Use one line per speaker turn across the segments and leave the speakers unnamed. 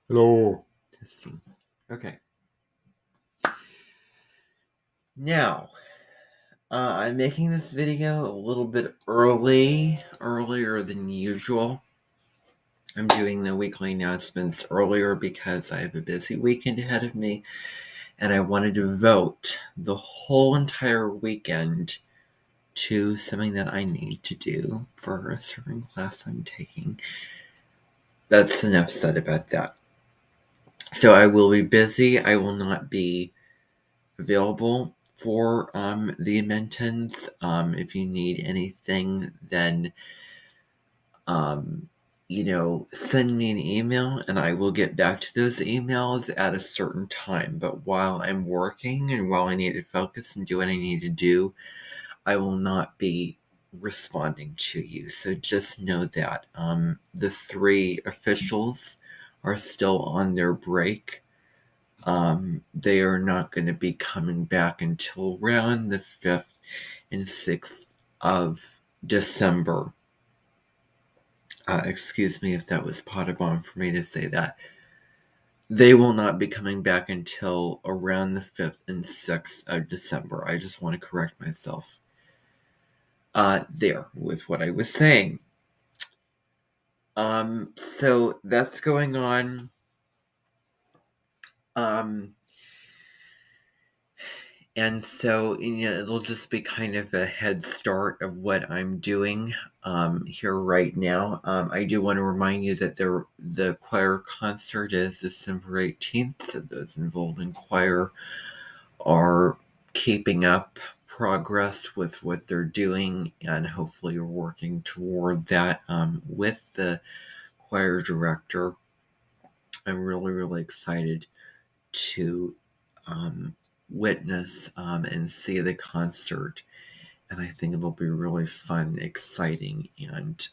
Hello. Testing. Okay. Now, I'm making this video a little bit earlier than usual. I'm doing the weekly announcements earlier because I have a busy weekend ahead of me, and I wanted to devote the whole entire weekend to something that I need to do for a certain class I'm taking. That's enough said about that. So I will be busy. I will not be available for the Amentens. If you need anything, then send me an email and I will get back to those emails at a certain time. But while I'm working and while I need to focus and do what I need to do, I will not be responding to you. So just know that the three officials are still on their break. They are not going to be coming back until around the 5th and 6th of December. Excuse me if that was Potterbomb for me to say that. They will not be coming back until around the 5th and 6th of December. I just want to correct myself there with what I was saying. So that's going on. And so, it'll just be kind of a head start of what I'm doing here right now. I do want to remind you that the choir concert is December 18th, so those involved in choir are keeping up progress with what they're doing, and hopefully you're working toward that with the choir director. I'm really, really excited to witness and see the concert, and I think it'll be really fun, exciting, and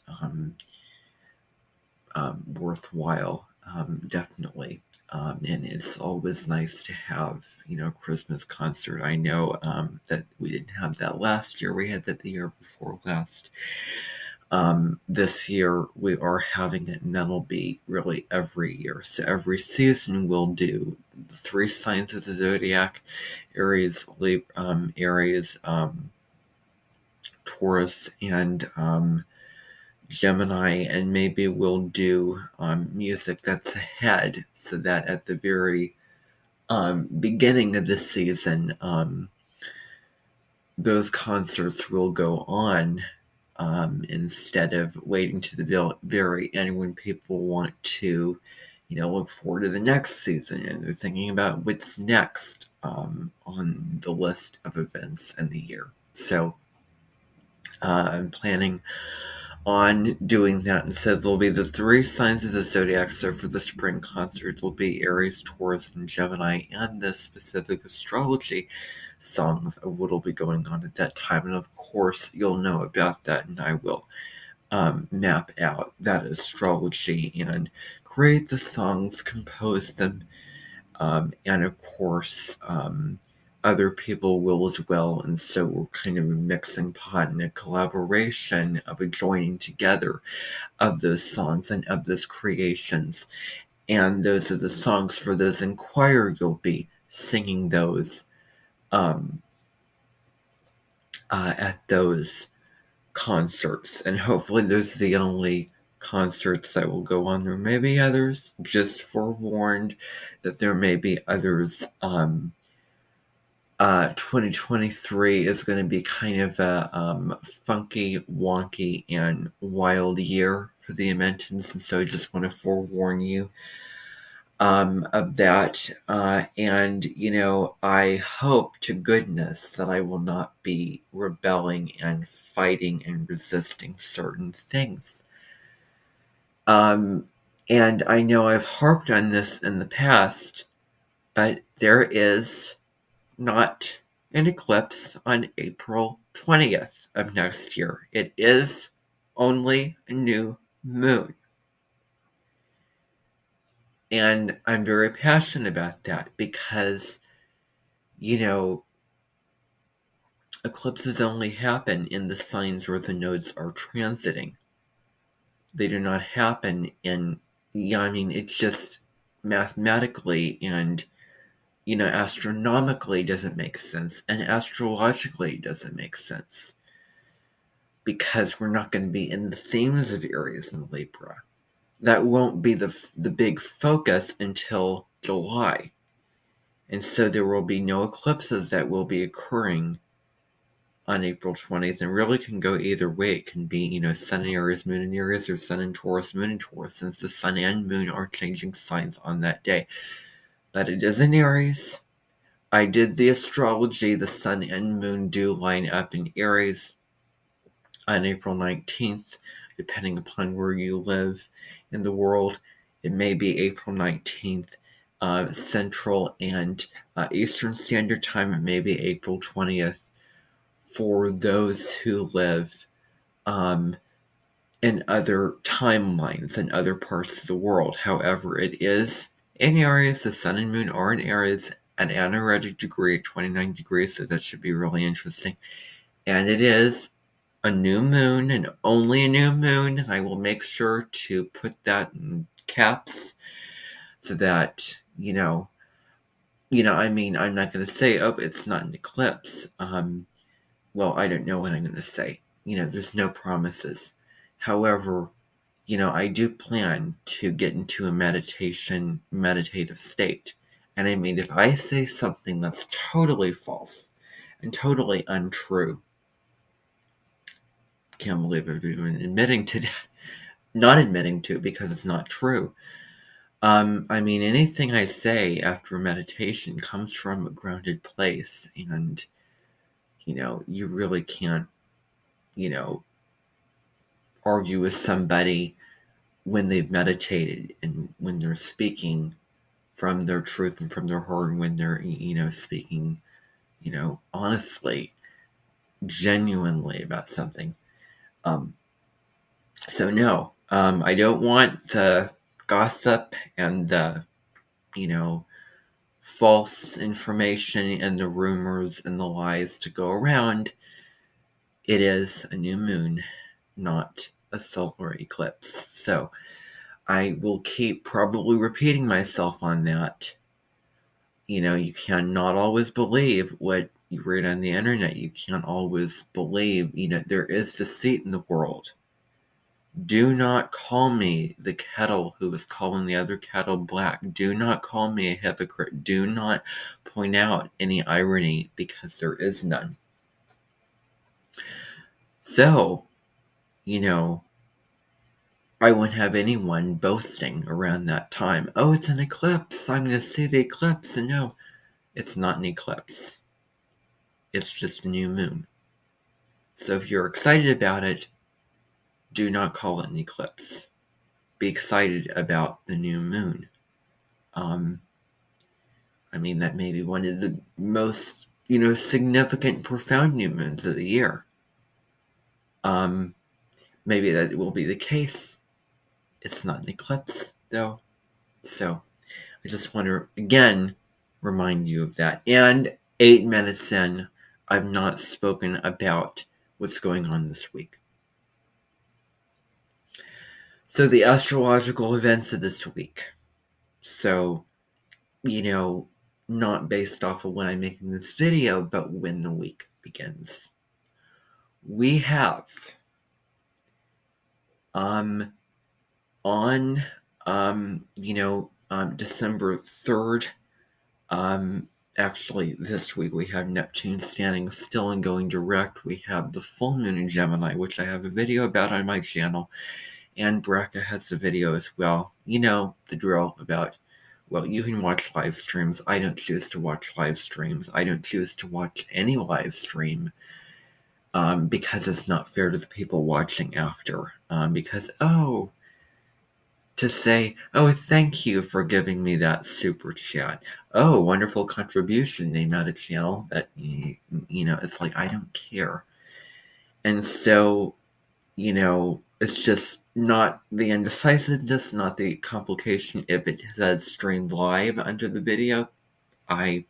worthwhile, definitely. And it's always nice to have a Christmas concert. I know that we didn't have that last year. We had that the year before last. This year we are having it, and that'll be really every year. So every season we'll do the three signs of the zodiac: Aries, Taurus, and Gemini, and maybe we'll do music that's ahead, so that at the very beginning of the season, those concerts will go on. Instead of waiting to the very end when people want to, look forward to the next season and they're thinking about what's next on the list of events in the year. So I'm planning on doing that, and so there'll be the three signs of the zodiac. So for the spring concert, will be Aries, Taurus, and Gemini, and the specific astrology songs of what will be going on at that time. And of course, you'll know about that, and I will map out that astrology and create the songs, compose them, and of course, other people will as well. And so we're kind of a mixing pot and a collaboration of a joining together of those songs and of those creations. And those are the songs for those in choir. You'll be singing those at those concerts, and hopefully those are the only concerts that will go on. There may be others, just forewarned that there may be others. 2023 is going to be kind of a funky, wonky, and wild year for the Amentens, and so I just want to forewarn you of that. And, I hope to goodness that I will not be rebelling and fighting and resisting certain things. And I know I've harped on this in the past, but there is not an eclipse on April 20th of next year. It is only a new moon. And I'm very passionate about that because, eclipses only happen in the signs where the nodes are transiting. They do not happen it's just mathematically and, astronomically doesn't make sense, and astrologically doesn't make sense, because we're not going to be in the themes of Aries and Libra. That won't be the big focus until July. And so there will be no eclipses that will be occurring on April 20th, and really can go either way. It can be, Sun in Aries, Moon in Aries, or Sun in Taurus, Moon in Taurus, since the Sun and Moon are changing signs on that day. But it is in Aries. I did the astrology. The Sun and Moon do line up in Aries on April 19th, depending upon where you live in the world. It may be April 19th, Central and Eastern Standard Time. It may be April 20th for those who live in other timelines in other parts of the world. However, it is in Aries. The Sun and Moon are in Aries at an anaretic degree at 29 degrees, so that should be really interesting. And it is a new moon, and only a new moon, and I will make sure to put that in caps so that, I'm not going to say, oh, it's not an eclipse. Well, I don't know what I'm going to say. There's no promises. However, I do plan to get into a meditative state. And I mean, if I say something that's totally false and totally untrue, can't believe I've even admitting to that. Not admitting to, because it's not true. Anything I say after meditation comes from a grounded place, and, you really can't, argue with somebody when they've meditated and when they're speaking from their truth and from their heart, and when they're, speaking, honestly, genuinely about something. So no, I don't want the gossip and the, false information and the rumors and the lies to go around. It is a new moon, not a solar eclipse. So I will keep probably repeating myself on that. You cannot always believe what you read on the internet. You can't always believe, there is deceit in the world. Do not call me the kettle who is calling the other kettle black. Do not call me a hypocrite. Do not point out any irony, because there is none. So, I wouldn't have anyone boasting around that time. Oh, it's an eclipse. I'm going to see the eclipse. And no, it's not an eclipse. It's just a new moon. So if you're excited about it, do not call it an eclipse. Be excited about the new moon. That may be one of the most, significant, profound new moons of the year. Maybe that will be the case. It's not an eclipse, though. So I just want to, again, remind you of that. And 8 minutes in, I've not spoken about what's going on this week. So the astrological events of this week. So, not based off of when I'm making this video, but when the week begins. We have on December 3rd, actually this week we have Neptune standing still and going direct. We have the full moon in Gemini, which I have a video about on my channel, and Brecca has the video as well. You know the drill about, well, you can watch live streams. I don't choose to watch live streams. I don't choose to watch any live stream because it's not fair to the people watching after. Because, to say, oh, thank you for giving me that super chat. Oh, wonderful contribution, name out a channel that, it's like, I don't care. And so, it's just not the indecisiveness, not the complication. If it says streamed live under the video, I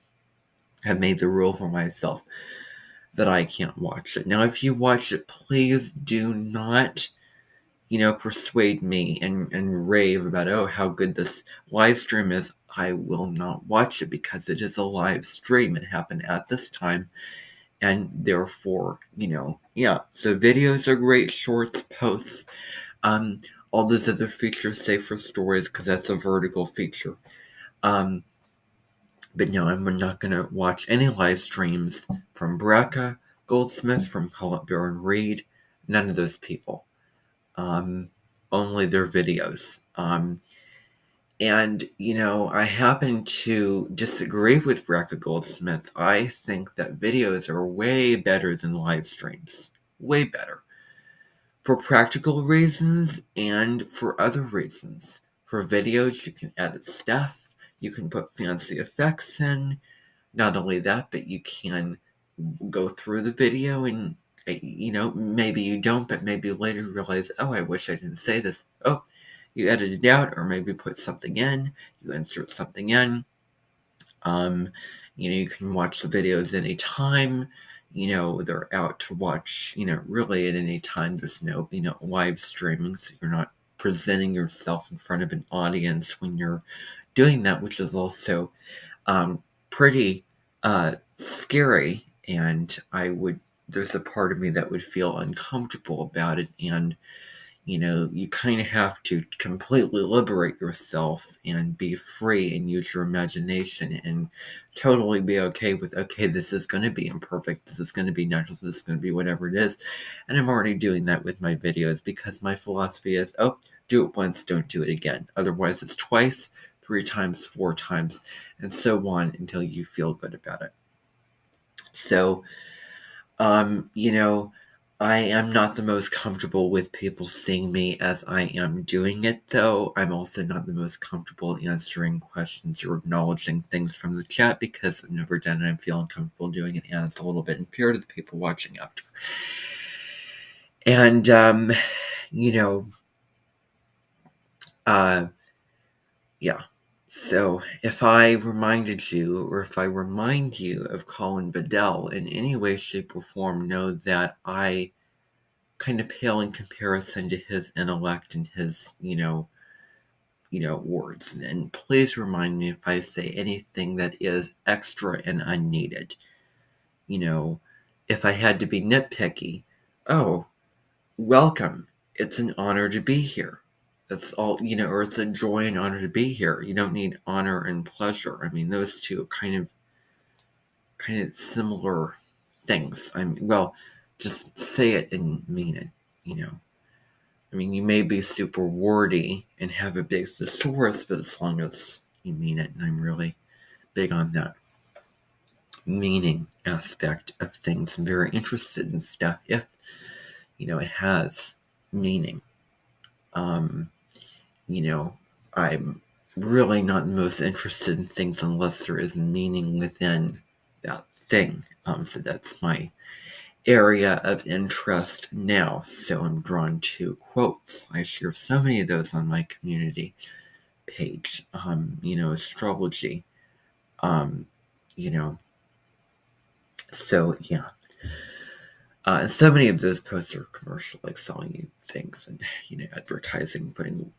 have made the rule for myself that I can't watch it. Now, if you watch it, please do not persuade me and rave about, oh, how good this live stream is, I will not watch it because it is a live stream. It happened at this time. And therefore, yeah. So videos are great, shorts, posts, um, all those other features, say for stories, because that's a vertical feature. But no, I'm not going to watch any live streams from Brecca Goldsmith, from Call It Bear and Read. None of those people. Only their videos. And, I happen to disagree with Brecca Goldsmith. I think that videos are way better than live streams. Way better. For practical reasons and for other reasons. For videos, you can edit stuff. You can put fancy effects in. Not only that, but you can go through the video and, maybe you don't, but maybe later realize, oh, I wish I didn't say this. Oh, you edit it out, or maybe put something in, you insert something in. You can watch the videos anytime. They're out to watch, really at any time. There's no, live streaming, so you're not presenting yourself in front of an audience when you're doing that, which is also pretty scary, and there's a part of me that would feel uncomfortable about it, and you kind of have to completely liberate yourself and be free and use your imagination and totally be okay with, okay, this is going to be imperfect, this is going to be natural, this is going to be whatever it is. And I'm already doing that with my videos because my philosophy is, oh, do it once, don't do it again. Otherwise it's twice, 3 times, 4 times, and so on until you feel good about it. So, I am not the most comfortable with people seeing me as I am doing it, though. I'm also not the most comfortable answering questions or acknowledging things from the chat because I've never done it. I feel uncomfortable doing it, and it's a little bit unfair to the people watching after. And, yeah. So, if I reminded you, or if I remind you of Colin Bedell in any way, shape, or form, know that I kind of pale in comparison to his intellect and his, words. And please remind me if I say anything that is extra and unneeded. If I had to be nitpicky, oh, welcome. It's an honor to be here. That's all, or it's a joy and honor to be here. You don't need honor and pleasure. I mean, those two are kind of similar things. Just say it and mean it, I mean, you may be super wordy and have a big thesaurus, but as long as you mean it, and I'm really big on that meaning aspect of things. I'm very interested in stuff if, it has meaning. I'm really not the most interested in things unless there is meaning within that thing. So that's my area of interest now. So I'm drawn to quotes. I share so many of those on my community page. Astrology. So yeah. So many of those posts are commercial, like selling you things and, advertising, putting,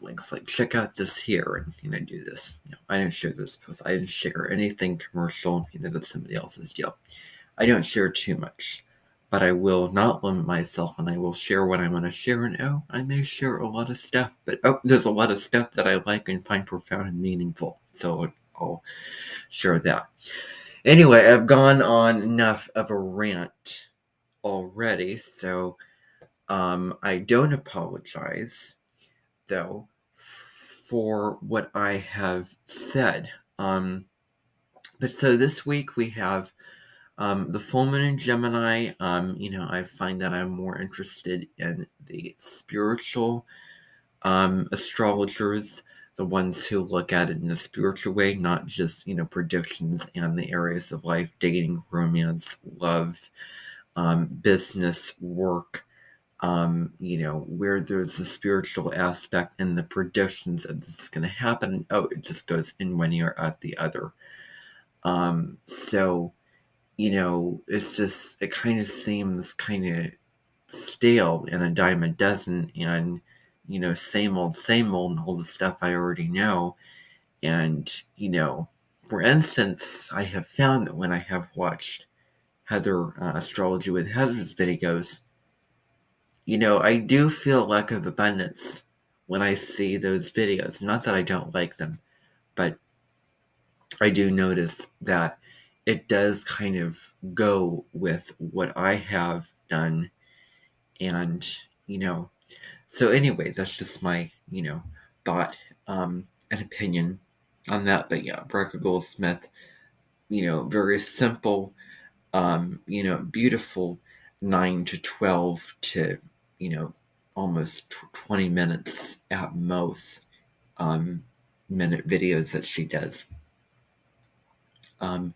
links like check out this here and, do this. I don't share those posts. I didn't share anything commercial, that's somebody else's deal. I don't share too much, but I will not limit myself, and I will share what I want to share. And I may share a lot of stuff, but there's a lot of stuff that I like and find profound and meaningful. So I'll share that. Anyway, I've gone on enough of a rant already, so I don't apologize, though, for what I have said. But so this week we have the full moon in Gemini. I find that I'm more interested in the spiritual astrologers, the ones who look at it in a spiritual way, not just, predictions and the areas of life, dating, romance, love, business, work, where there's a spiritual aspect and the predictions of this is going to happen. It just goes in one ear out the other. So, it kind of seems kind of stale and a dime a dozen, and same old, and all the stuff I already know. And for instance, I have found that when I have watched Heather Astrology with Heather's videos, I do feel lack of abundance when I see those videos. Not that I don't like them, but I do notice that it does kind of go with what I have done. And, so anyway, that's just my, thought and opinion on that. But yeah, Barbara Goldsmith, very simple, beautiful 9 to 12 to, almost 20 minutes at most minute videos that she does. And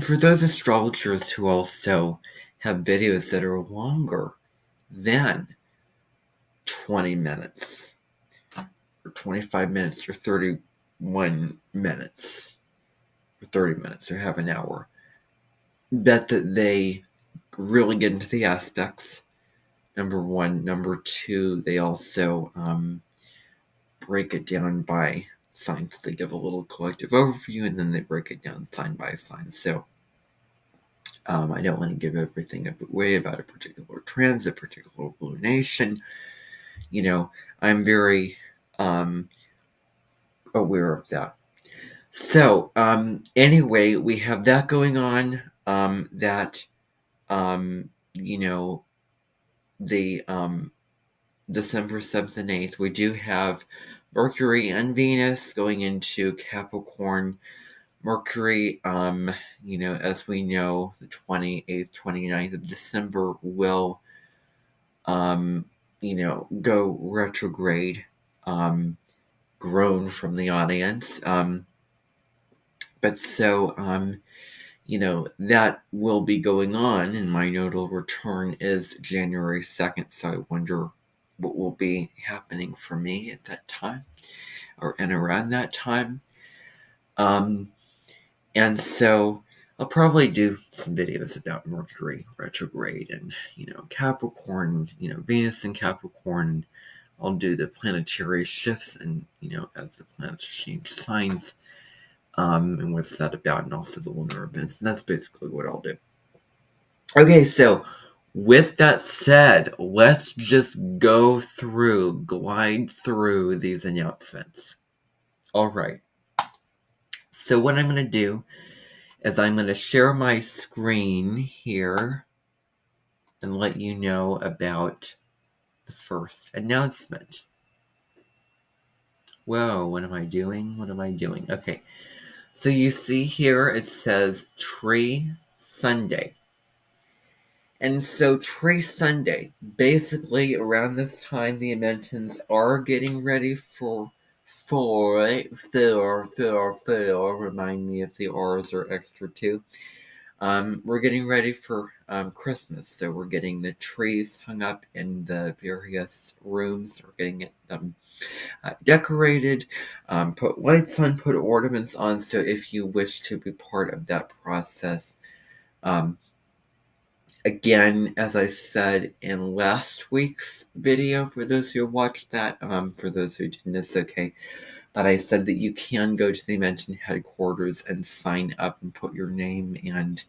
for those astrologers who also have videos that are longer than 20 minutes, or 25 minutes, or 31 minutes, or 30 minutes, or half an hour, bet that they really get into the aspects. Number one. Number two, they also break it down by signs. They give a little collective overview, and then they break it down sign by sign. So I don't want to give everything away about a particular transit, particular lunation. I'm very aware of that. So anyway, we have that going on. That the December 7th and 8th, we do have Mercury and Venus going into Capricorn. Mercury, as we know, the 28th, 29th of December will, go retrograde, grown from the audience. But so, that will be going on, and my nodal return is January 2nd, so I wonder what will be happening for me at that time, or and around that time. And so I'll probably do some videos about Mercury retrograde and, Capricorn, Venus and Capricorn. I'll do the planetary shifts and, as the planets change signs, and what's that about, and also the lunar events. And that's basically what I'll do. Okay, so with that said, let's just glide through these announcements. All right. So what I'm going to do is I'm going to share my screen here and let you know about the first announcement. Whoa, what am I doing? Okay. So you see here it says Tree Sunday. And so Tree Sunday, basically around this time, the Amentens are getting ready for, remind me if the R's are extra too. We're getting ready for Christmas, so we're getting the trees hung up in the various rooms. We're getting it decorated, put lights on, put ornaments on. So if you wish to be part of that process, again, as I said in last week's video, for those who watched that, for those who didn't, it's okay. But I said that you can go to the Amenten headquarters and sign up and put your name and,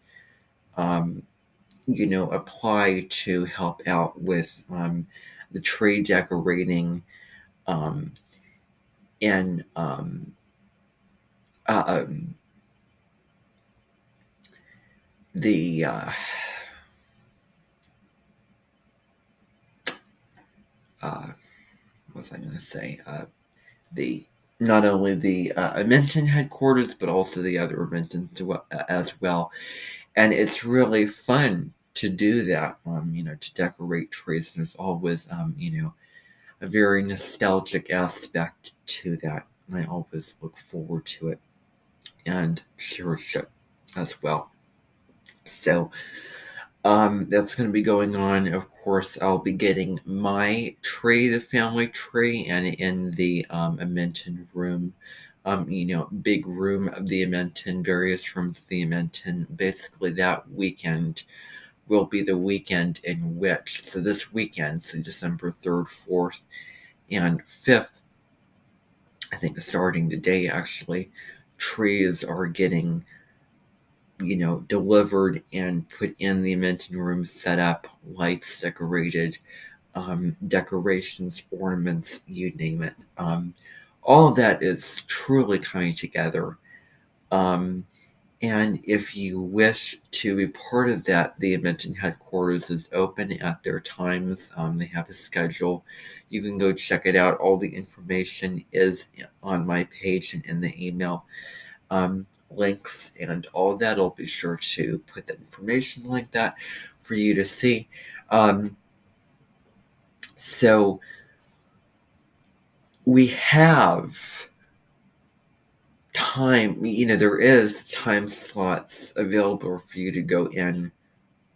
apply to help out with the tree decorating and the what was I going to say? The not only the Amenten headquarters, but also the other Amentens as well. And it's really fun to do that, to decorate trees. There's always, a very nostalgic aspect to that. And I always look forward to it and cherish it as well. So, that's going to be going on. Of course, I'll be getting my tree, the family tree, and in the Amenten room, big room of the Amenten, various rooms of the Amenten, basically that weekend will be the weekend in which, so this weekend, so December 3rd, 4th, and 5th, I think starting today actually, trees are getting, delivered and put in the Amenten room, set up, lights decorated, decorations, ornaments, you name it. All of that is truly coming together. And if you wish to be part of that, the Amenten headquarters is open at their times. They have a schedule. You can go check it out. All the information is on my page and in the email. Links and all of that. I'll be sure to put that information like that for you to see. So we have time, there is time slots available for you to go in,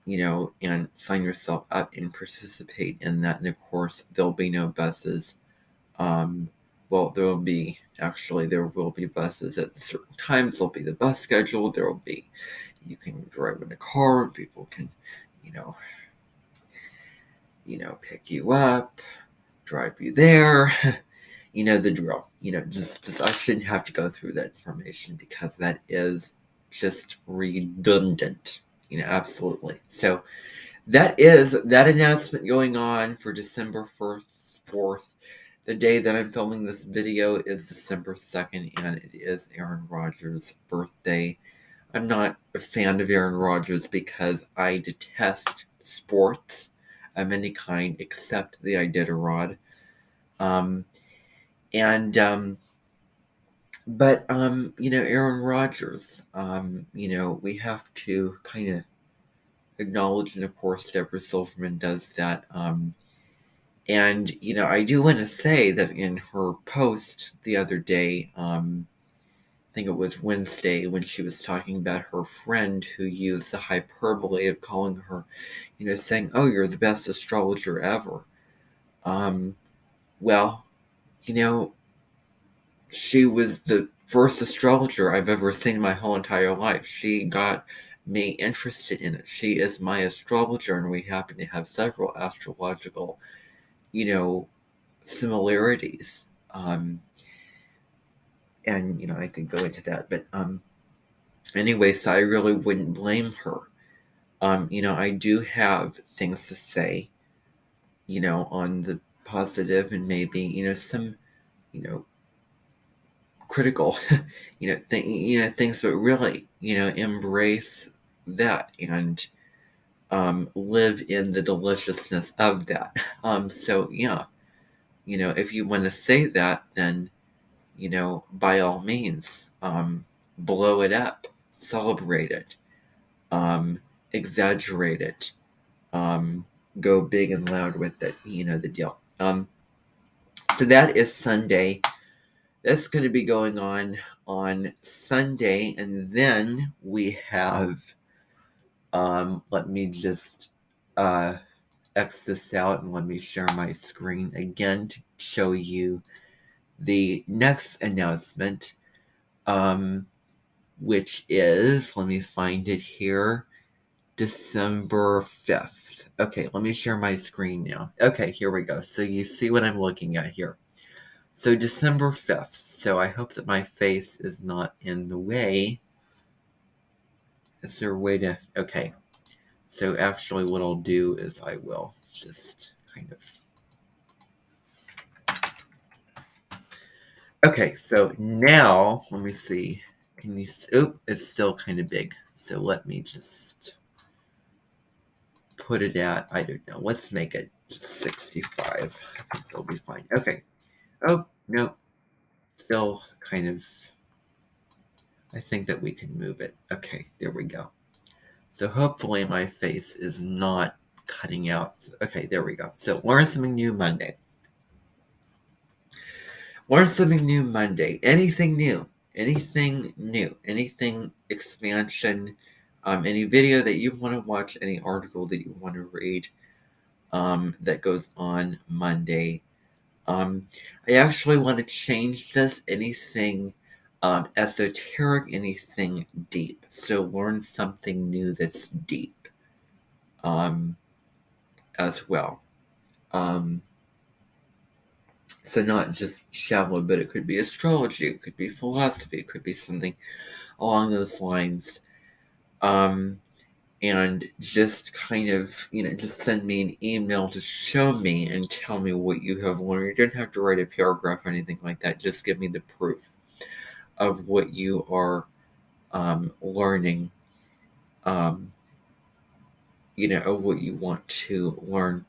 and sign yourself up and participate in that. And of course, there'll be no buses. Well, there will be buses at certain times. There'll be the bus schedule. You can drive in a car. People can, you know, pick you up, drive you there. You know the drill. Just I shouldn't have to go through that information because that is just redundant. Absolutely. So that is that announcement going on for December 1st, 4th. The day that I'm filming this video is December 2nd, and it is Aaron Rodgers' birthday. I'm not a fan of Aaron Rodgers because I detest sports of any kind except the Iditarod. But Aaron Rodgers, we have to kind of acknowledge, and of course Deborah Silverman does that. And I do want to say that in her post the other day, I think it was Wednesday, when she was talking about her friend who used the hyperbole of calling her, saying, "Oh, you're the best astrologer ever." Well, she was the first astrologer I've ever seen my whole entire life. She got me interested in it. She is my astrologer, and we happen to have several astrological, similarities. And I could go into that, but anyway, so I really wouldn't blame her. I do have things to say, on the positive, and maybe some, critical, things, but really, embrace that and live in the deliciousness of that. So yeah, if you want to say that, then by all means, blow it up, celebrate it, exaggerate it, go big and loud with it. The deal. So that is Sunday. That's going to be going on Sunday, and then we have. Let me just X this out and let me share my screen again to show you the next announcement, which is, let me find it here, December 5th. Okay, let me share my screen now. Okay, here we go. So you see what I'm looking at here. So December 5th. So I hope that my face is not in the way. Is there a way to... Okay. So actually what I'll do is I will just kind of... Okay, so now, let me see. Can you... Oh, it's still kind of big. So let me just put it at, I don't know, let's make it 65. I think it'll be fine. Okay. Oh, no. Still kind of... I think that we can move it. Okay, there we go. So hopefully my face is not cutting out. Okay, there we go. So learn something new Monday. Learn something new Monday. Anything new. Anything new. Anything expansion. Any video that you want to watch. Any article that you want to read. That goes on Monday. I actually want to change this. Anything esoteric. Anything deep. So learn something new that's deep. as well. So not just shallow, but it could be astrology, it could be philosophy, it could be something along those lines. And just kind of, just send me an email to show me and tell me what you have learned. You don't have to write a paragraph or anything like that. Just give me the proof of what you are learning, of what you want to learn.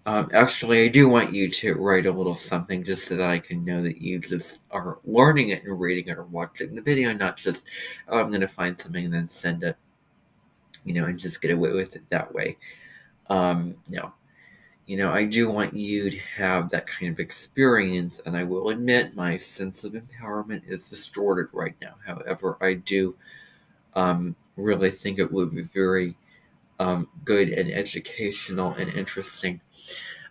Actually, I do want you to write a little something just so that I can know that you just are learning it and reading it or watching the video, not just, oh, I'm going to find something and then send it, and just get away with it that way. No. I do want you to have that kind of experience, and I will admit my sense of empowerment is distorted right now. However, I do really think it would be very good and educational and interesting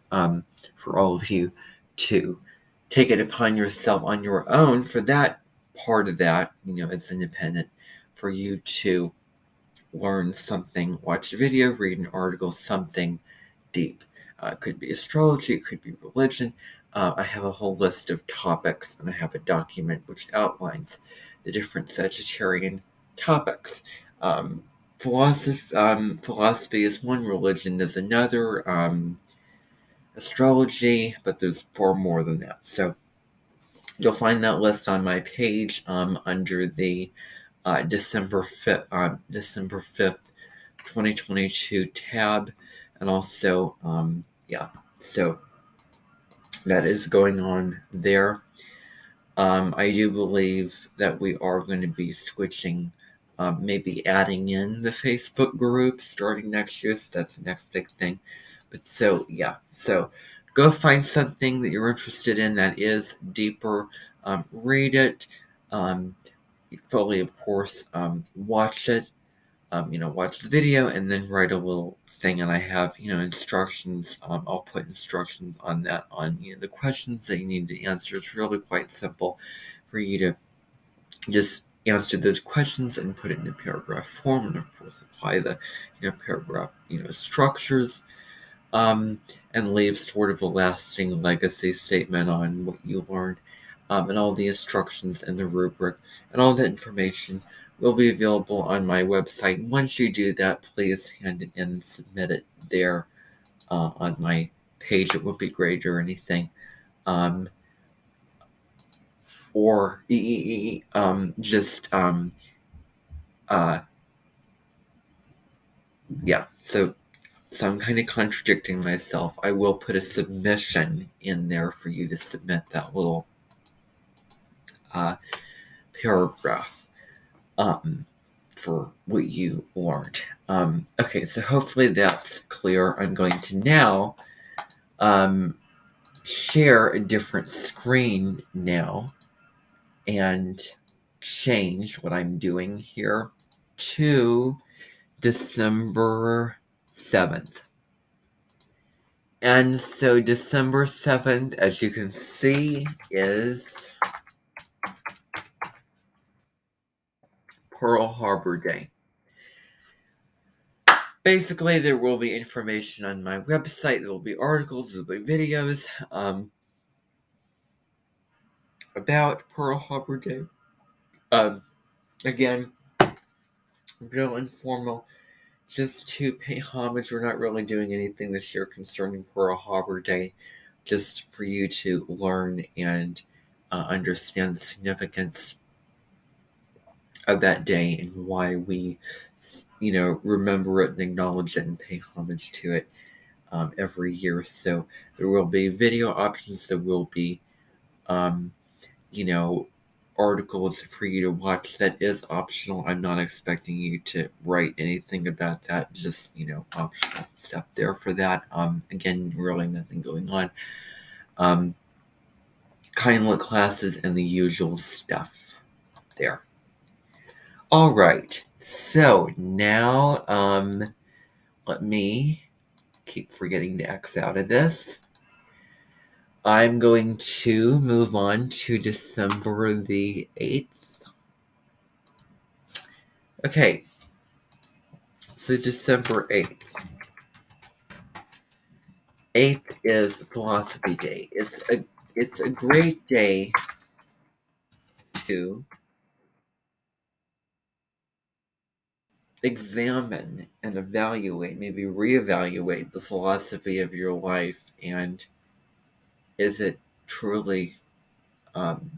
for all of you to take it upon yourself on your own for that part of that, as independent, for you to learn something, watch a video, read an article, something deep. It could be astrology, it could be religion. I have a whole list of topics, and I have a document which outlines the different Sagittarian topics. Philosophy is one, religion is another, astrology, but there's far more than that. So you'll find that list on my page under the December 5th, 2022 tab, and also, so that is going on there. I do believe that we are going to be switching, maybe adding in the Facebook group starting next year, so that's the next big thing. But so go find something that you're interested in that is deeper, read it, fully, of course, watch it, watch the video, and then write a little thing. And I have, instructions. I'll put instructions on that, on the questions that you need to answer. It's really quite simple for you to just answer those questions and put it in a paragraph form, and of course apply the paragraph structures, and leave sort of a lasting legacy statement on what you learned, and all the instructions and the rubric and all that information will be available on my website. Once you do that, please hand it in and submit it there on my page. It won't be graded or anything. Or just so I'm kind of contradicting myself. I will put a submission in there for you to submit that little paragraph for what you learned. Okay, so hopefully that's clear. I'm going to now share a different screen now and change what I'm doing here to December 7th. And so December 7th, as you can see, is Pearl Harbor Day. Basically, there will be information on my website. There will be articles, there will be videos about Pearl Harbor Day. Again, real informal, just to pay homage. We're not really doing anything this year concerning Pearl Harbor Day, just for you to learn and understand the significance of that day and why we, remember it and acknowledge it and pay homage to it every year. So there will be video options. There will be, articles for you to watch. That is optional. I'm not expecting you to write anything about that. Just, optional stuff there for that. Again, really nothing going on. Kind look classes and the usual stuff there. All right. So now, let me keep forgetting to X out of this. I'm going to move on to December the 8th. Okay, so December 8th. 8th is Philosophy Day. It's a great day to examine and evaluate, maybe reevaluate the philosophy of your life, and is it truly um,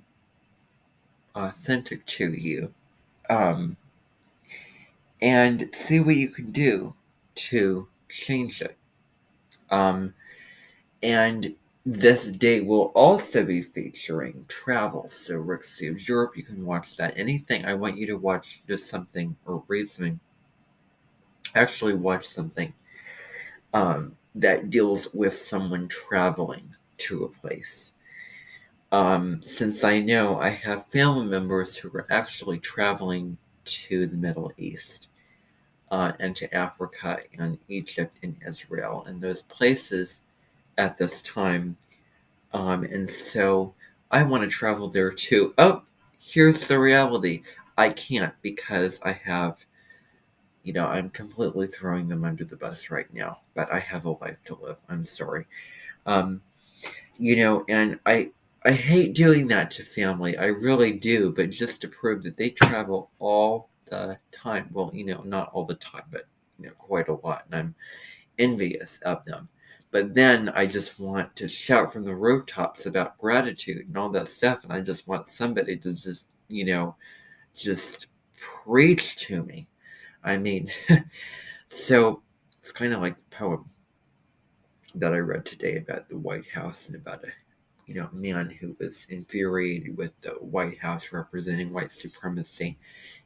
authentic to you? Um, and see what you can do to change it. Um, and this day will also be featuring travel. So Rick Saves Europe, you can watch that. Anything, I want you to watch just something or read something. Actually, watch something that deals with someone traveling to a place. Since I know I have family members who are actually traveling to the Middle East and to Africa and Egypt and Israel and those places at this time. And so I want to travel there too. Oh, here's the reality. I can't because I have, I'm completely throwing them under the bus right now, but I have a life to live. I'm sorry. Um, and I hate doing that to family. I really do, but just to prove that they travel all the time. Well, not all the time, but quite a lot, and I'm envious of them. But then I just want to shout from the rooftops about gratitude and all that stuff, and I just want somebody to just preach to me. I mean, so it's kind of like the poem that I read today about the White House and about a man who was infuriated with the White House representing white supremacy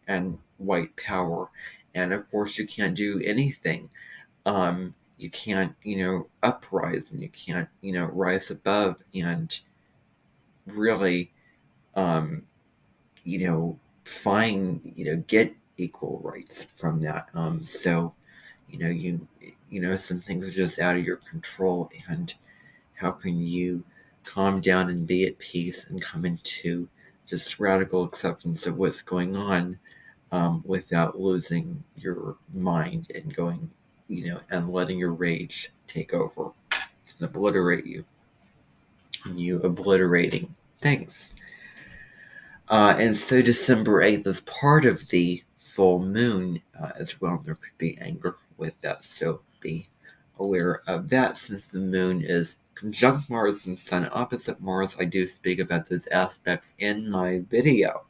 and white power. And of course, you can't do anything. You can't, uprise, and you can't, rise above and really, um, find, get equal rights from that. So, some things are just out of your control, and how can you calm down and be at peace and come into just radical acceptance of what's going on without losing your mind and going, and letting your rage take over and obliterate you, and you obliterating things. And so December 8th is part of the full moon as well. There could be anger with that, so be aware of that. Since the moon is conjunct Mars and Sun opposite Mars, I do speak about those aspects in my video.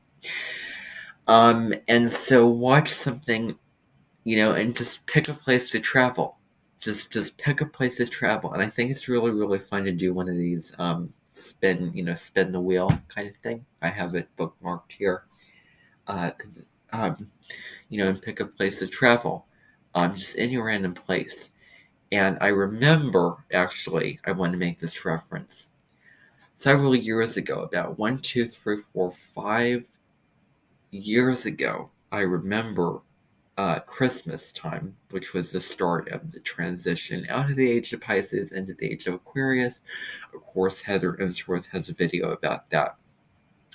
And so watch something, and just pick a place to travel. Just pick a place to travel. And I think it's really, really fun to do one of these spin the wheel kind of thing. I have it bookmarked here. And pick a place to travel. Just any random place. And I remember, actually, I want to make this reference. Several years ago, about 5 years ago, I remember Christmas time, which was the start of the transition out of the age of Pisces into the age of Aquarius. Of course, Heather Emsworth has a video about that,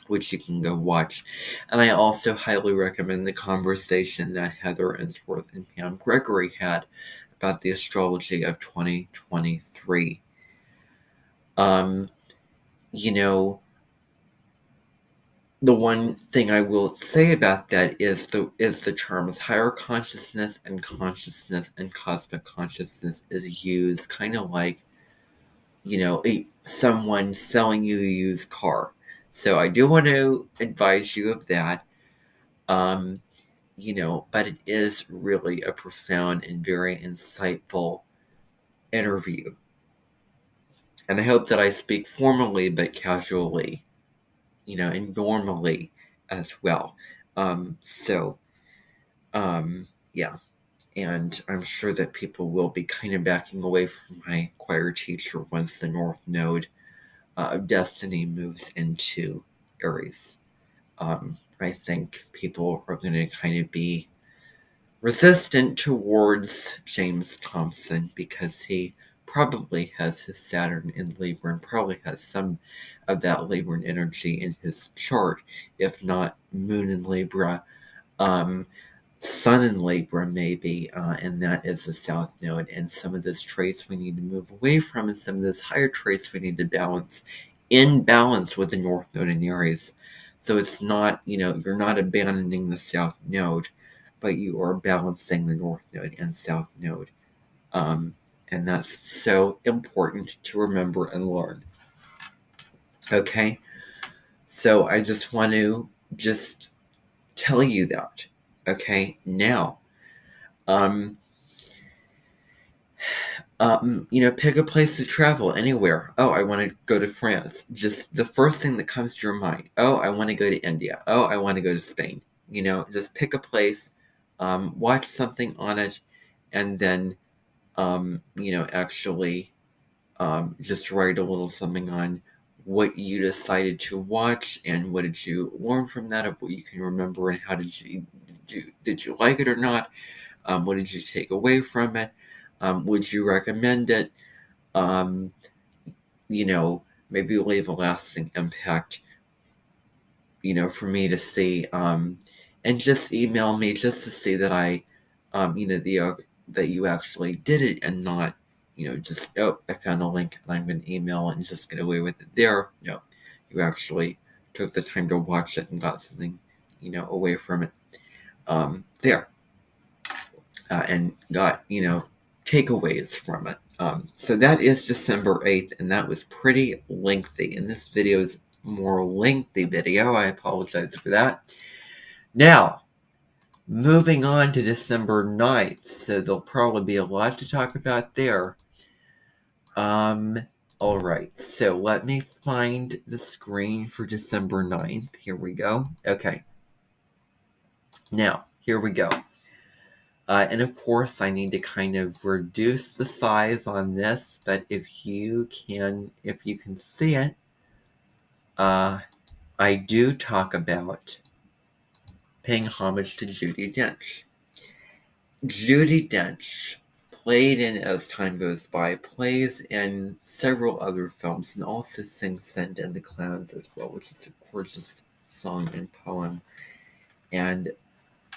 which you can go watch. And I also highly recommend the conversation that Heather Emsworth and Pam Gregory had about the astrology of 2023. You know, the one thing I will say about that is the terms higher consciousness and cosmic consciousness is used kind of like someone selling you a used car. So I do want to advise you of that. But it is really a profound and very insightful interview. And I hope that I speak formally but casually, and normally as well. So, yeah. And I'm sure that people will be kind of backing away from my choir teacher once the North Node of Destiny moves into Aries. I think people are going to kind of be resistant towards James Thompson because he probably has his Saturn in Libra and probably has some of that Libran energy in his chart, if not Moon in Libra. Sun in Libra maybe, and that is the South Node. And some of those traits we need to move away from, and some of those higher traits we need to balance in balance with the North Node in Aries. So it's not, you're not abandoning the South Node, but you are balancing the North Node and South Node. And that's so important to remember and learn. Okay? So I just want to just tell you that. Okay? Now, um, pick a place to travel anywhere. Oh, I want to go to France. Just the first thing that comes to your mind. Oh, I want to go to India. Oh, I want to go to Spain. Just pick a place, watch something on it, and then, actually, just write a little something on what you decided to watch and what did you learn from that, of what you can remember, and how did you like it or not? What did you take away from it? Would you recommend it? Um, Maybe leave a lasting impact, for me to see. And just email me just to see that that you actually did it, and not, just, oh, I found a link and I'm going to email it and just get away with it there. No, you actually took the time to watch it and got something, away from it. There. And got, takeaways from it. So that is December 8th, and that was pretty lengthy. And this video is more lengthy video. I apologize for that. Now, moving on to December 9th. So there'll probably be a lot to talk about there. All right. So let me find the screen for December 9th. Here we go. Okay. Now, here we go. And of course, I need to kind of reduce the size on this, but if you can see it, I do talk about paying homage to Judi Dench. Judi Dench played in As Time Goes By, plays in several other films, and also sings Send in the Clowns as well, which is a gorgeous song and poem. And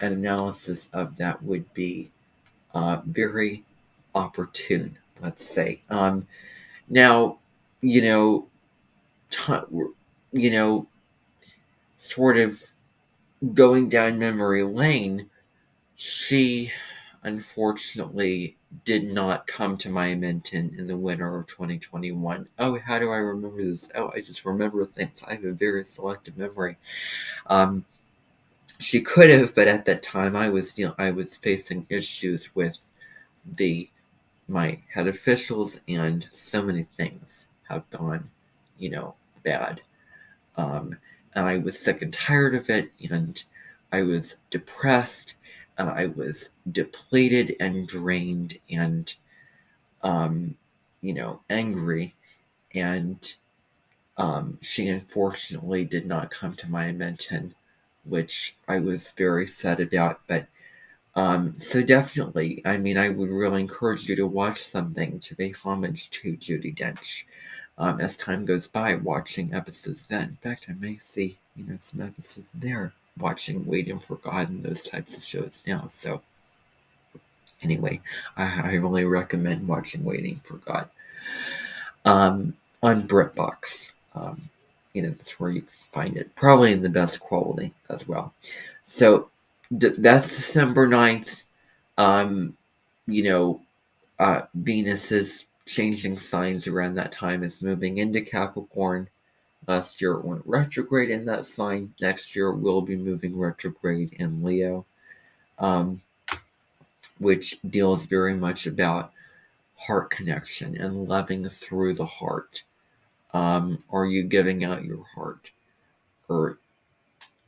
an analysis of that would be very opportune, let's say. Now, you know, sort of going down memory lane, she unfortunately did not come to my Amenten in the winter of 2021. Oh, how do I remember this? Oh, I just remember things. I have a very selective memory. She could have, but at that time I was facing issues with my head officials, and so many things have gone, bad. And I was sick and tired of it, and I was depressed, and I was depleted and drained and, angry. And she unfortunately did not come to my Amenten, which I was very sad about. But so definitely, I mean, I would really encourage you to watch something to pay homage to Judi Dench. As time goes by, watching episodes then. In fact, I may see, some episodes there, watching Waiting for God and those types of shows now. So anyway, I really recommend watching Waiting for God. On BritBox. That's where you can find it. Probably in the best quality as well. So that's December 9th. Venus is changing signs around that time. It's moving into Capricorn. Last year it went retrograde in that sign. Next year it will be moving retrograde in Leo, which deals very much about heart connection and loving through the heart. Are you giving out your heart? Or,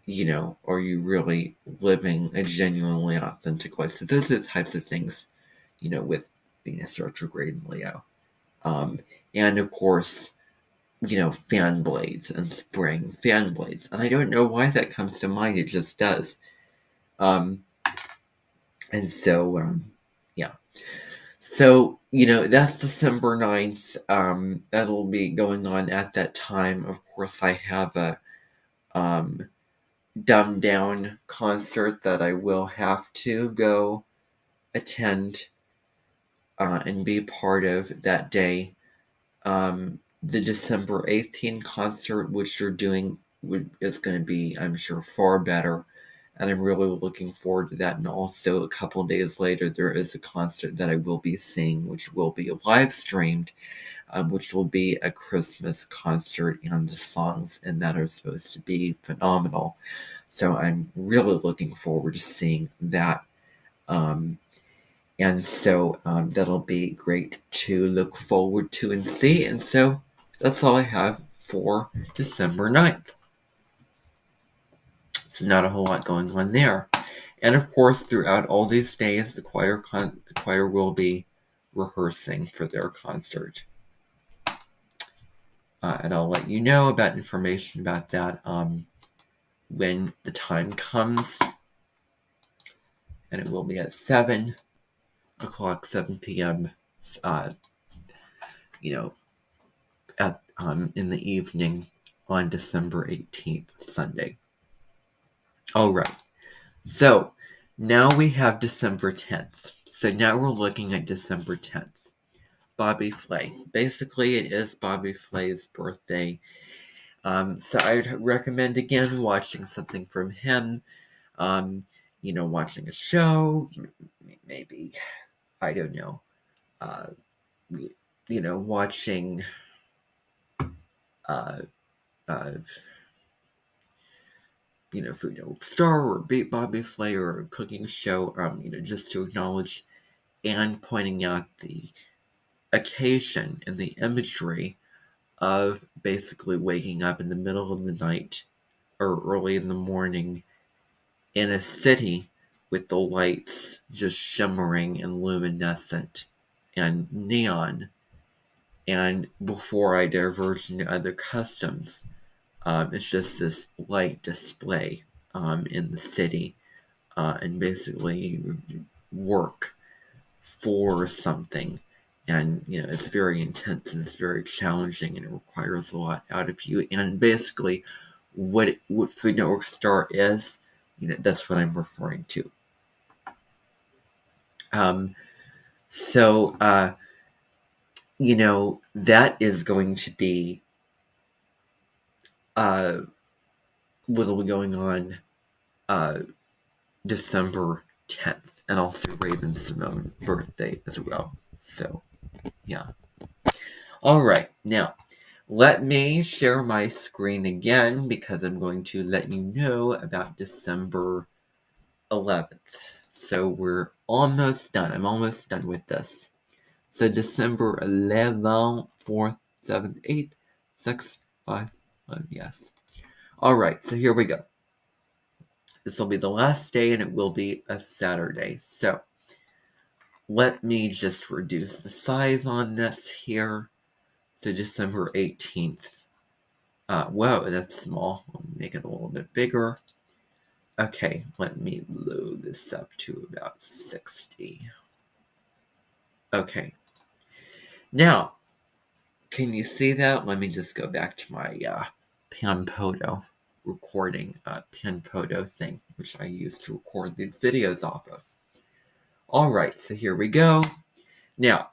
are you really living a genuinely authentic life? So those are the types of things, with Venus retrograde in Leo. And of course, fan blades and spring fan blades. And I don't know why that comes to mind. It just does. And so, yeah. So, that's December 9th. That'll be going on at that time. Of course, I have a dumbed down concert that I will have to go attend and be part of that day. The December 18th concert, which you're doing, is going to be, I'm sure, far better. And I'm really looking forward to that. And also, a couple days later, there is a concert that I will be seeing, which will be live streamed, which will be a Christmas concert. And the songs in that are supposed to be phenomenal. So I'm really looking forward to seeing that. And so that'll be great to look forward to and see. And so that's all I have for December 9th. So not a whole lot going on there. And of course, throughout all these days, the choir will be rehearsing for their concert. And I'll let you know about information about that when the time comes. And it will be at 7 o'clock, 7 p.m. At in the evening on December 18th, Sunday. All right. So now we have December 10th. So now we're looking at December 10th. Bobby Flay. Basically, it is Bobby Flay's birthday. So I'd recommend, again, watching something from him. Watching a show. Maybe, I don't know. Watching Food Network Star or Beat Bobby Flay or a cooking show, just to acknowledge and pointing out the occasion and the imagery of basically waking up in the middle of the night or early in the morning in a city with the lights just shimmering and luminescent and neon. And before I diverge into other customs, it's just this light display in the city and basically work for something. And, it's very intense and it's very challenging and it requires a lot out of you. And basically, what Food Network Star is, that's what I'm referring to. So, that is going to be what'll be going on December 10th, and also Raven Simone's birthday as well. So, yeah. All right, now let me share my screen again because I'm going to let you know about December 11th. So we're almost done. I'm almost done with this. So December 11th, 4th, 7th, 8th, 6th, 5th, yes. All right, so here we go. This will be the last day and it will be a Saturday. So let me just reduce the size on this here. So December 18th. Whoa, that's small. I'll make it a little bit bigger. Okay, let me load this up to about 60. Okay. Now, can you see that? Let me just go back to my Panpoto recording, Panpoto thing, which I use to record these videos off of. Alright, so here we go. Now,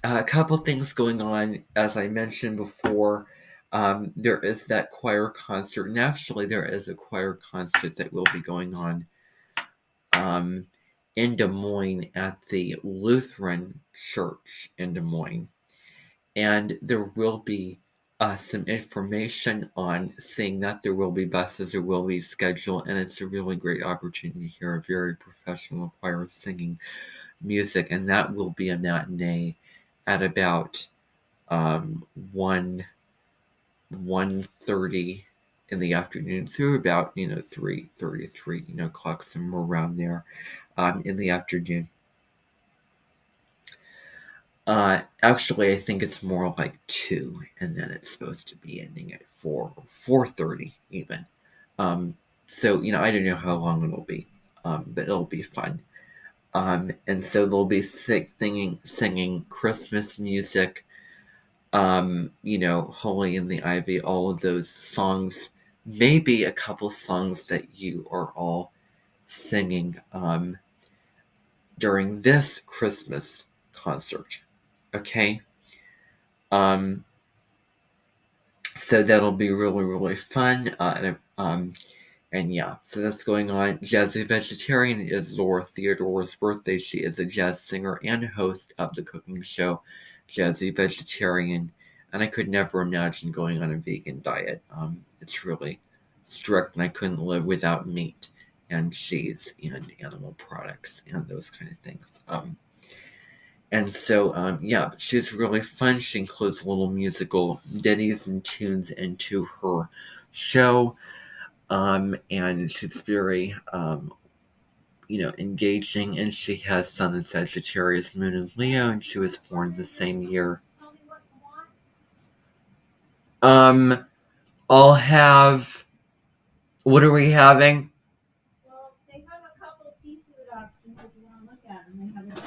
a couple things going on. As I mentioned before, there is that choir concert, and actually there is a choir concert that will be going on in Des Moines at the Lutheran Church in Des Moines. And there will be some information on seeing that there will be buses, there will be schedule, and it's a really great opportunity to hear a very professional choir singing music, and that will be a matinee at about 1:30 in the afternoon through about 3:33 o'clock, somewhere around there in the afternoon. Actually, I think it's more like 2, and then it's supposed to be ending at 4 or 4:30 even. So I don't know how long it'll be, but it'll be fun. And so they'll be singing Christmas music, Holy in the Ivy, all of those songs maybe a couple songs that you are all singing during this Christmas concert. Okay? Um, so that'll be really, really fun. And yeah, so that's going on. Jazzy Vegetarian is Laura Theodore's birthday. She is a jazz singer and host of the cooking show Jazzy Vegetarian. And I could never imagine going on a vegan diet. It's really strict, and I couldn't live without meat and cheese and animal products and those kind of things. And so, yeah, she's really fun. She includes little musical ditties and tunes into her show. And she's very, engaging, and she has Sun in Sagittarius, Moon in Leo, and she was born the same year. Um, I'll have, what are we having?
Well, they have a couple seafood options if you want to look at them. They have a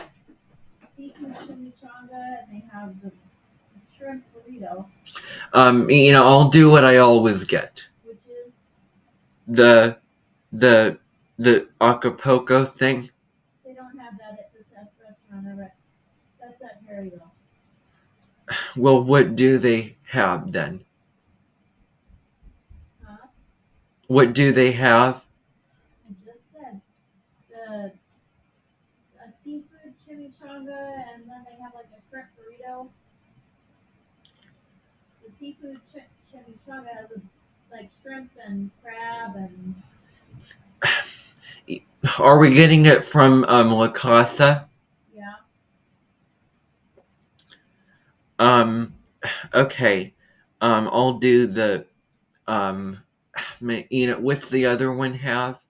seafood chimichanga, and they have the shrimp burrito.
I'll do what I always get.
Which is?
The Acapulco thing.
They don't have that at this restaurant. That's at Perryville.
Well, what do they have then?
Huh?
What do they have?
I just said a seafood chimichanga, and then they have like a shrimp burrito. The seafood chimichanga has like shrimp and crab and.
Are we getting it from La Casa?
Yeah.
Okay. I'll do the what's the other one have?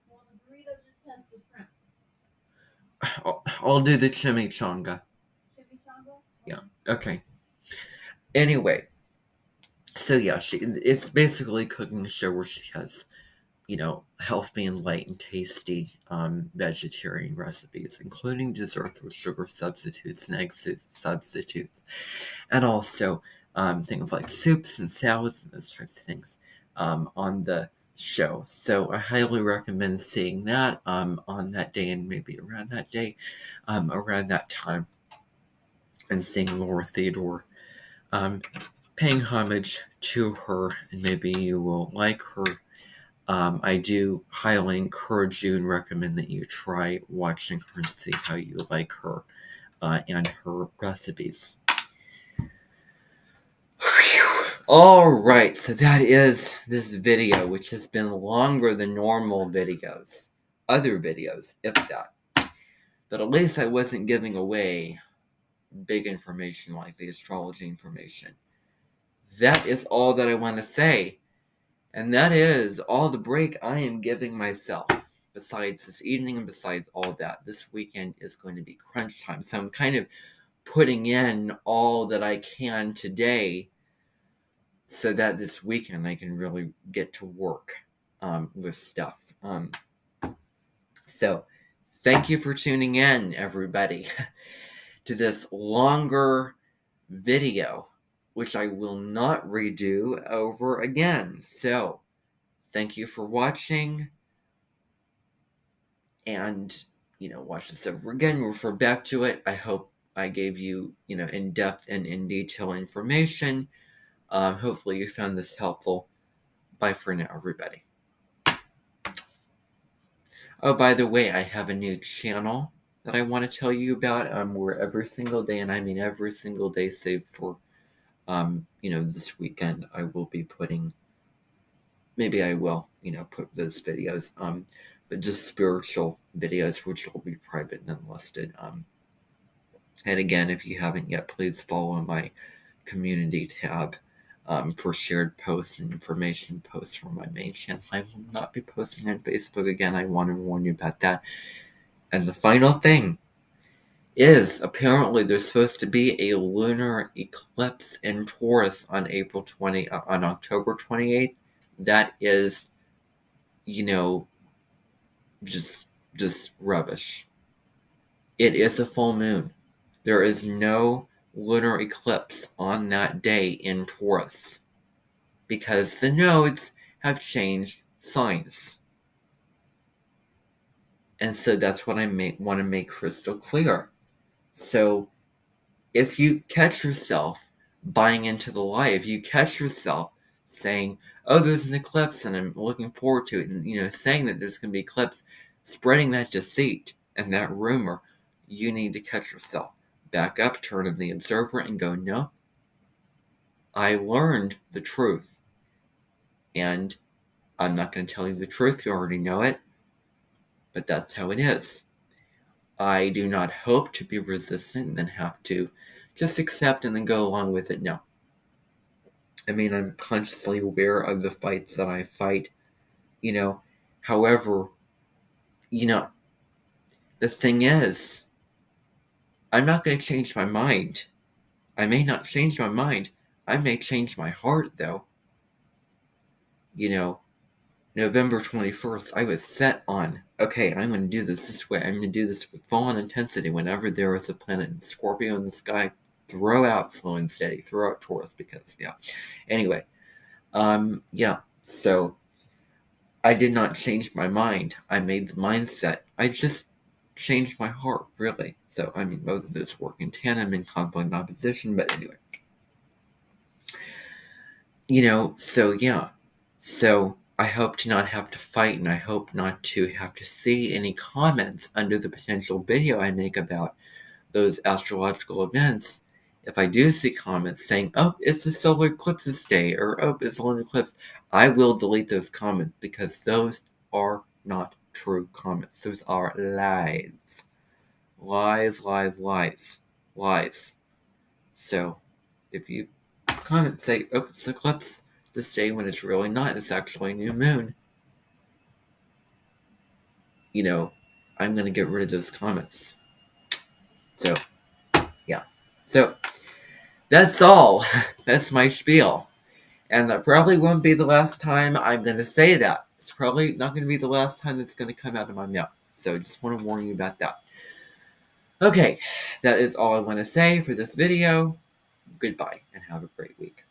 Well, the burrito just has the shrimp.
I'll do the chimichanga.
Chimichanga?
Yeah. Okay. Anyway, so yeah, it's basically a cooking show where she has, healthy and light and tasty vegetarian recipes, including desserts with sugar substitutes and egg substitutes, and also things like soups and salads and those types of things on the show. So I highly recommend seeing that on that day, and maybe around that day, around that time, and seeing Laura Theodore. Paying homage to her, and maybe you will like her. I do highly encourage you and recommend that you try watching her and see how you like her and her recipes. Alright, so that is this video, which has been longer than normal videos. Other videos, if that. But at least I wasn't giving away big information like the astrology information. That is all that I want to say. And that is all the break I am giving myself. Besides this evening and besides all that, this weekend is going to be crunch time. So I'm kind of putting in all that I can today so that this weekend I can really get to work with stuff. So thank you for tuning in, everybody, to this longer video, which I will not redo over again. So thank you for watching, and watch this over again, refer back to it. I hope I gave you in-depth and in detail information. Hopefully you found this helpful. Bye for now, everybody. Oh, by the way, I have a new channel that I want to tell you about, where every single day, and I mean every single day save for this weekend, I will be putting, maybe I will put those videos, but just spiritual videos, which will be private and unlisted. And again, if you haven't yet, please follow my community tab for shared posts and information posts from my main channel. I will not be posting on Facebook again. I want to warn you about that. And the final thing is, apparently there's supposed to be a lunar eclipse in Taurus on October 28th. That is, just rubbish. It is a full moon. There is no lunar eclipse on that day in Taurus. because the nodes have changed signs. And so that's what I want to make crystal clear. So if you catch yourself buying into the lie, if you catch yourself saying, "Oh, there's an eclipse and I'm looking forward to it," and saying that there's going to be eclipse, spreading that deceit and that rumor, you need to catch yourself. Back up, turn on the observer, and go, "No, I learned the truth, and I'm not going to tell you the truth. You already know it, but that's how it is. I do not hope to be resistant and then have to just accept and then go along with it. No. I mean, I'm consciously aware of the fights that I fight, you know. However, you know, the thing is, I'm not going to change my mind. I may not change my mind. I may change my heart, though. You know, November 21st, I was set on, okay, I'm going to do this way. I'm going to do this with full on intensity. Whenever there is a planet in Scorpio in the sky, throw out slow and steady. Throw out Taurus because, yeah. Anyway, yeah. So I did not change my mind. I made the mindset. I just changed my heart, really. So, I mean, both of those work in tandem, in conflict and opposition, but anyway. So yeah. So I hope to not have to fight, and I hope not to have to see any comments under the potential video I make about those astrological events. If I do see comments saying, "Oh, it's the solar eclipse day," or "Oh, it's a lunar eclipse," I will delete those comments because those are not true comments. Those are lies. Lies, lies, lies. Lies. So, if you comment say, "Oh, it's an eclipse this day," when it's really not, it's actually a new moon, I'm going to get rid of those comments. So, yeah. So, that's all. That's my spiel. And that probably won't be the last time I'm going to say that. It's probably not going to be the last time it's going to come out of my mouth. So, I just want to warn you about that. Okay, that is all I want to say for this video. Goodbye, and have a great week.